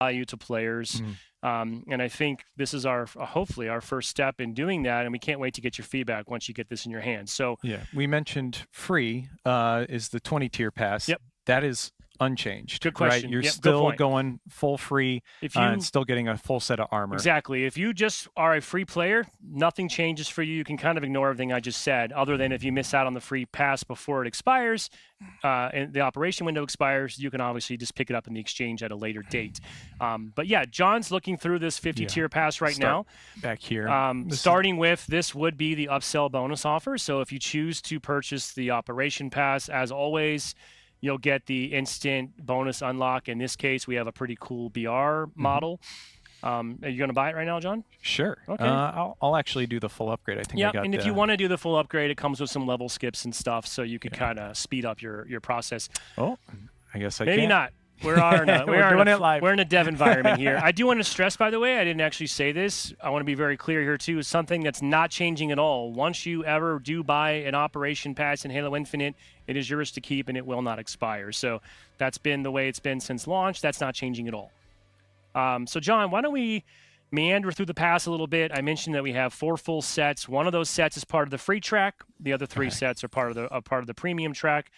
value to players. And I think this is hopefully our first step in doing that, and we can't wait to get your feedback once you get this in your hands. So yeah, we mentioned free is the 20-tier pass. Yep. That is unchanged. Good question. Right? You're Yep, still going full free if you, and still getting a full set of armor. Exactly. If you just are a free player, nothing changes for you. You can kind of ignore everything I just said, other than if you miss out on the free pass before it expires and the operation window expires, you can obviously just pick it up in the exchange at a later date. But yeah, John's looking through this 50-tier pass right now. Back here. Starting with, this would be the upsell bonus offer. So if you choose to purchase the operation pass, as always, you'll get the instant bonus unlock. In this case, we have a pretty cool BR model. Are you going to buy it right now, John? Sure. Okay. I'll actually do the full upgrade. I think yeah, I got and if you want to do the full upgrade, it comes with some level skips and stuff, so you can kind of speed up your process. Oh, I guess I Maybe can't. not. We're doing it live. We're in a dev environment here. I do want to stress, by the way, I didn't actually say this. I want to be very clear here, too. Something that's not changing at all. Once you ever do buy an operation pass in Halo Infinite, it is yours to keep, and it will not expire. So that's been the way it's been since launch. That's not changing at all. So, John, why don't we meander through the pass a little bit? I mentioned that we have 4 full sets. One of those sets is part of the free track. The other 3 sets are part of the premium track.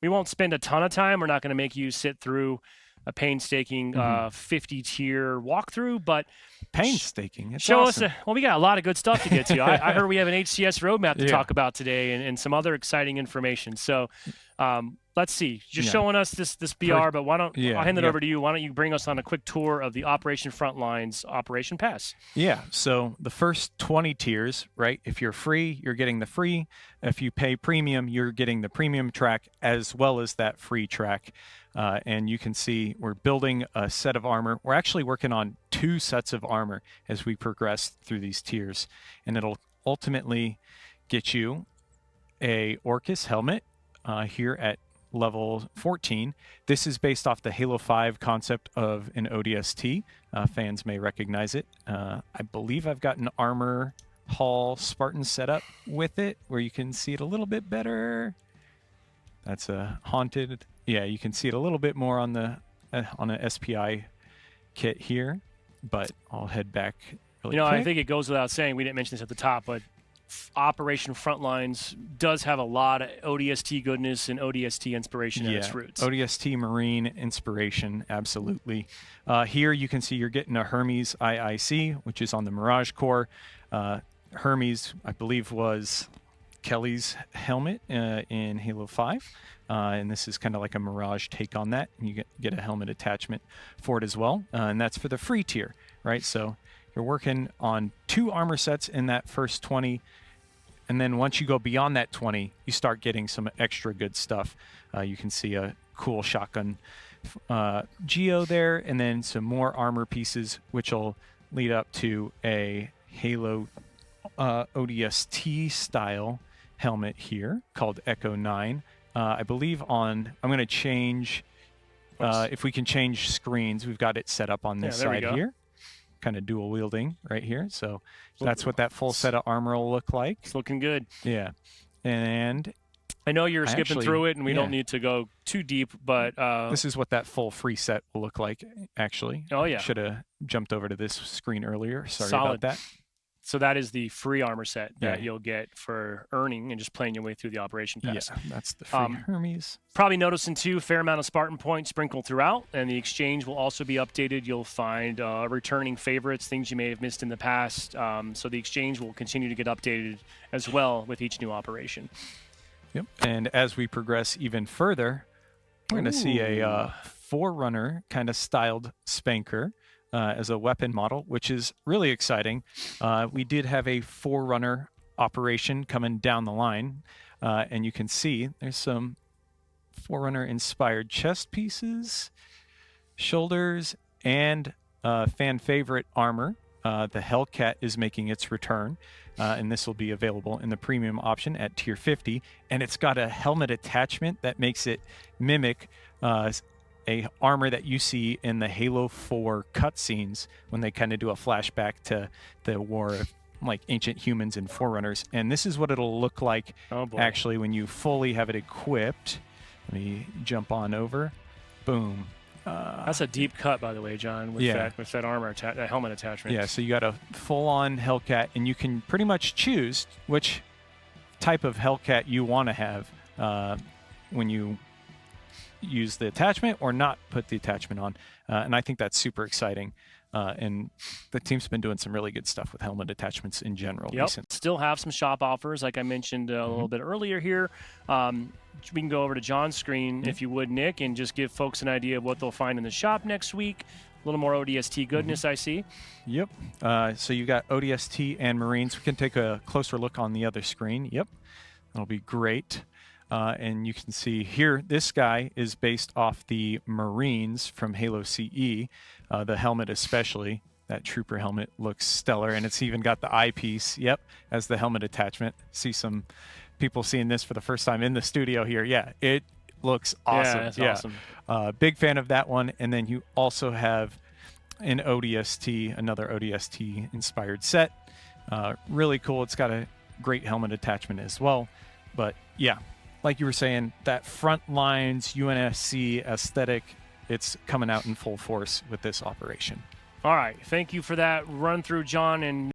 We won't spend a ton of time. We're not going to make you sit through a painstaking 50-tier walkthrough, but painstaking. It's show awesome. us. Well, we got a lot of good stuff to get to. I heard we have an HCS roadmap to talk about today, and some other exciting information. So let's see. You're showing us this BR, but why don't I'll hand it over to you. Why don't you bring us on a quick tour of the Operation Frontlines Operation Pass? Yeah. So the first 20 tiers, right? If you're free, you're getting the free. If you pay premium, you're getting the premium track as well as that free track. And you can see we're building a set of armor. We're actually working on 2 sets of armor as we progress through these tiers. And it'll ultimately get you a Orcus helmet here at level 14. This is based off the Halo 5 concept of an ODST. Fans may recognize it. I believe I've got an Armor Hall Spartan setup with it where you can see it a little bit better. That's a haunted. Yeah, you can see it a little bit more on the on an SPI kit here, but I'll head back really quick. I think it goes without saying, we didn't mention this at the top, but Operation Frontlines does have a lot of ODST goodness and ODST inspiration at its roots. ODST Marine inspiration, absolutely. Here you can see you're getting a Hermes IIC, which is on the Mirage core. Hermes, I believe, was Kelly's helmet in Halo 5. And this is kind of like a Mirage take on that. And you get a helmet attachment for it as well. And that's for the free tier, right? So you're working on 2 armor sets in that first 20. And then once you go beyond that 20, you start getting some extra good stuff. You can see a cool shotgun Geo there, and then some more armor pieces, which will lead up to a Halo ODST style helmet here called Echo 9. I believe I'm going to change, if we can change screens, we've got it set up on this side here. Kind of dual wielding right here. So that's what that full set of armor will look like. It's looking good. Yeah. And I know you're skipping through it, and we don't need to go too deep, but this is what that full free set will look like, actually. Oh, yeah. Should have jumped over to this screen earlier. Sorry Solid. about that. So that is the free armor set that you'll get for earning and just playing your way through the Operation Pass. Yeah, that's the free Hermes. Probably noticing, too, a fair amount of Spartan points sprinkled throughout, and the exchange will also be updated. You'll find returning favorites, things you may have missed in the past. So the exchange will continue to get updated as well with each new operation. Yep. And as we progress even further, we're going to see a Forerunner kind of styled Spanker as a weapon model, which is really exciting. We did have a Forerunner operation coming down the line, and you can see there's some Forerunner inspired chest pieces, shoulders, and fan favorite armor. The Hellcat is making its return, and this will be available in the premium option at tier 50, and it's got a helmet attachment that makes it mimic a armor that you see in the Halo 4 cutscenes when they kind of do a flashback to the war of like ancient humans and Forerunners. And this is what it'll look like actually when you fully have it equipped. Let me jump on over. Boom. That's a deep cut, by the way, John, with that armor, that helmet attachment. Yeah, so you got a full-on Hellcat, and you can pretty much choose which type of Hellcat you want to have when you use the attachment or not put the attachment on. And I think that's super exciting. And the team's been doing some really good stuff with helmet attachments in general recently. Still have some shop offers, like I mentioned a little bit earlier here. We can go over to John's screen, if you would, Nick, and just give folks an idea of what they'll find in the shop next week. A little more ODST goodness, I see. Yep. So you got ODST and Marines. We can take a closer look on the other screen. Yep. That'll be great. And you can see here, this guy is based off the Marines from Halo CE. The helmet especially, that trooper helmet looks stellar, and it's even got the eyepiece, as the helmet attachment. See some people seeing this for the first time in the studio here. Yeah, it looks awesome. Yeah, that's awesome. Big fan of that one. And then you also have an ODST, another ODST-inspired set. Really cool. It's got a great helmet attachment as well. But, yeah, like you were saying, that frontlines UNSC aesthetic, it's coming out in full force with this operation. All right. Thank you for that run through, John. And